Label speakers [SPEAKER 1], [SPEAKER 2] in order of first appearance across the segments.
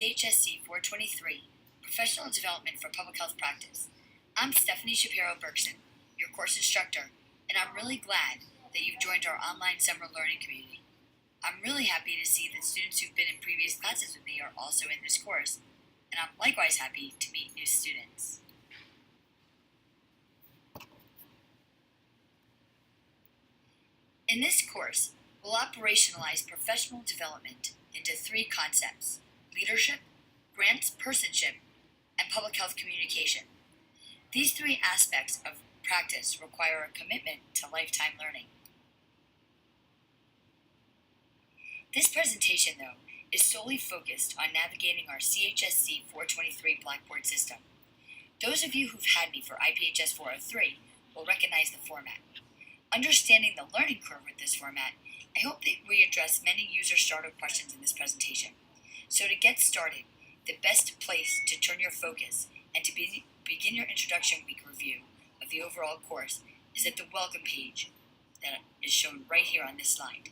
[SPEAKER 1] HSC 423, Professional Development for Public Health Practice. I'm Stephanie Shapiro-Berkson, your course instructor, and I'm really glad that you've joined our online summer learning community. I'm really happy to see that students who've been in previous classes with me are also in this course, and I'm likewise happy to meet new students. In this course, we'll operationalize professional development into three concepts: leadership, grantspersonship, and public health communication. These three aspects of practice require a commitment to lifetime learning. This presentation, though, is solely focused on navigating our CHSC 423 Blackboard system. Those of you who've had me for IPHS 403 will recognize the format. Understanding the learning curve with this format, I hope that we address many user starter questions in this presentation. So to get started, the best place to turn your focus and to begin your introduction week review of the overall course is at the welcome page that is shown right here on this slide.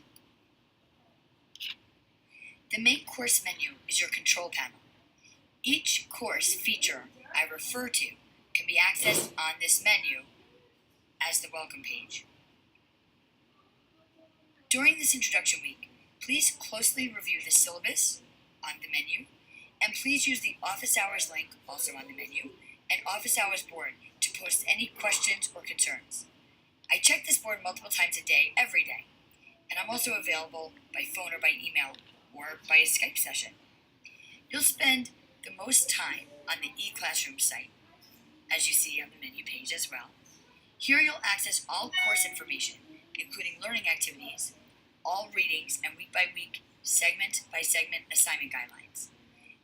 [SPEAKER 1] The main course menu is your control panel. Each course feature I refer to can be accessed on this menu as the welcome page. During this introduction week, please closely review the syllabus on the menu, and please use the office hours link also on the menu and office hours board to post any questions or concerns. I check this board multiple times a day, every day, and I'm also available by phone or by email or by a Skype session. You'll spend the most time on the eClassroom site, as you see on the menu page as well. Here you'll access all course information, including learning activities, all readings, and week-by-week, segment-by-segment assignment guidelines.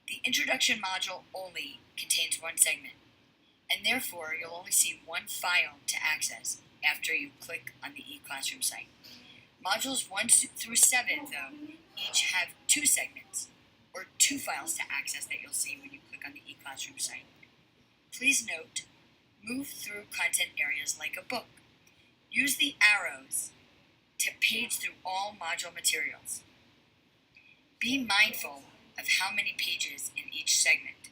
[SPEAKER 1] The introduction module only contains one segment, and therefore you'll only see one file to access after you click on the eClassroom site. Modules 1 through 7, though, each have two segments, or two files to access that you'll see when you click on the eClassroom site. Please note, move through content areas like a book. Use the arrows to page through all module materials. Be mindful of how many pages in each segment.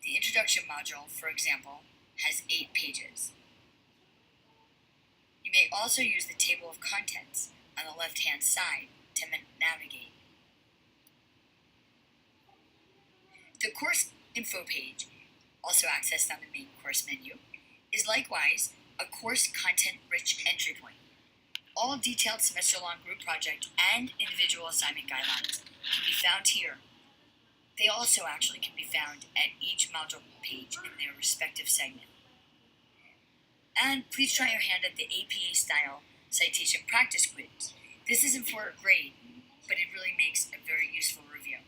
[SPEAKER 1] The introduction module, for example, has 8 pages. You may also use the table of contents on the left-hand side to navigate. The course info page, also accessed on the main course menu, is likewise a course content-rich entry point. All detailed semester-long group project and individual assignment guidelines can be found here. They also actually can be found at each module page in their respective segment. And please try your hand at the APA-style citation practice quiz. This isn't for a grade, but it really makes a very useful review.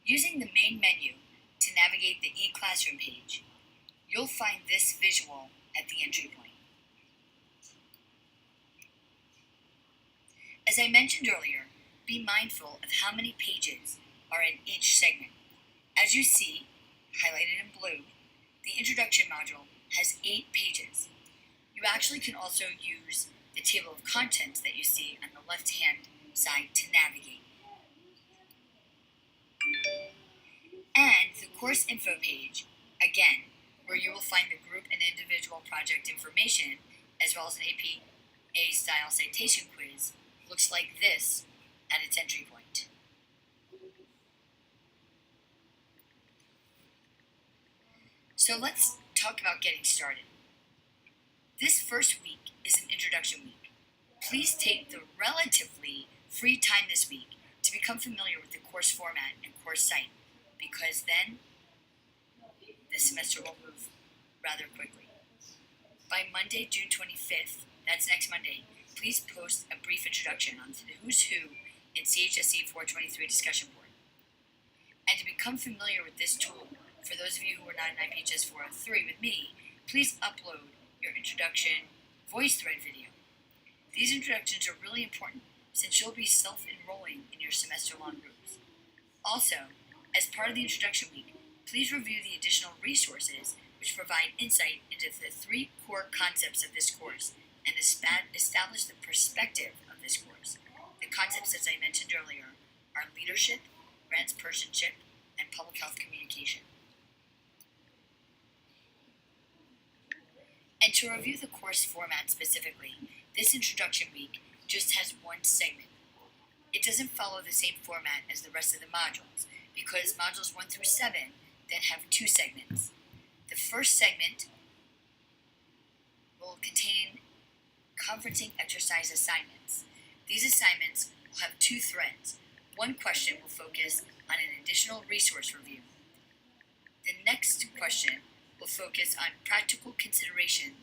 [SPEAKER 1] Using the main menu to navigate the eClassroom page, you'll find this visual at the entry point. As I mentioned earlier, be mindful of how many pages are in each segment. As you see, highlighted in blue, the introduction module has 8 pages. You actually can also use the table of contents that you see on the left-hand side to navigate. And the course info page, again, where you will find the group and individual project information, as well as an APA-style citation quiz, looks like this at its entry point. So let's talk about getting started. This first week is an introduction week. Please take the relatively free time this week to become familiar with the course format and course site, because then this semester will move rather quickly. By Monday, June 25th, that's next Monday, please post a brief introduction on the who's who in CHSC 423 discussion board. And to become familiar with this tool, for those of you who are not in IPHS 403 with me, please upload your introduction voice thread video. These introductions are really important since you'll be self-enrolling in your semester-long groups. Also, as part of the introduction week, please review the additional resources which provide insight into the 3 core concepts of this course and establish the perspective of this course. The concepts skills, as I mentioned earlier, are leadership, transpersonship, and public health communication. And to review the course format specifically, this introduction week just has one segment. It doesn't follow the same format as the rest of the modules, because modules 1 through 7 then have 2 segments. The first segment will contain conferencing exercise assignments. These assignments will have 2 threads. One question will focus on an additional resource review. The next question will focus on practical consideration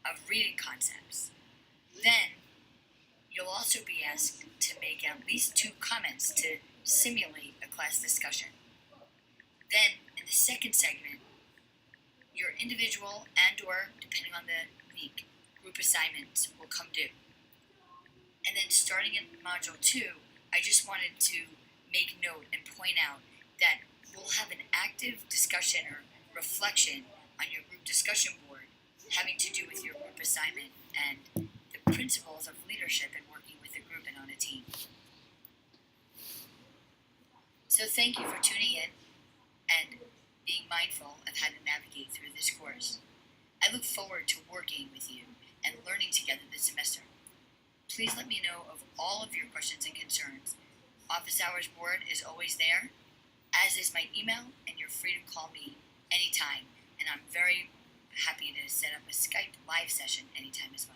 [SPEAKER 1] of reading concepts. Then, you'll also be asked to make at least 2 comments to simulate a class discussion. Then, in the second segment, your individual and/or, depending on the week, group assignments will come due. And then starting in Module 2, I just wanted to make note and point out that we'll have an active discussion or reflection on your group discussion board having to do with your group assignment and the principles of leadership and working with a group and on a team. So thank you for tuning in and being mindful of how to navigate through this course. I look forward to working with you and learning together this semester. Please let me know of all of your questions and concerns. Office Hours Board is always there, as is my email, and you're free to call me anytime. And I'm very happy to set up a Skype live session anytime as well.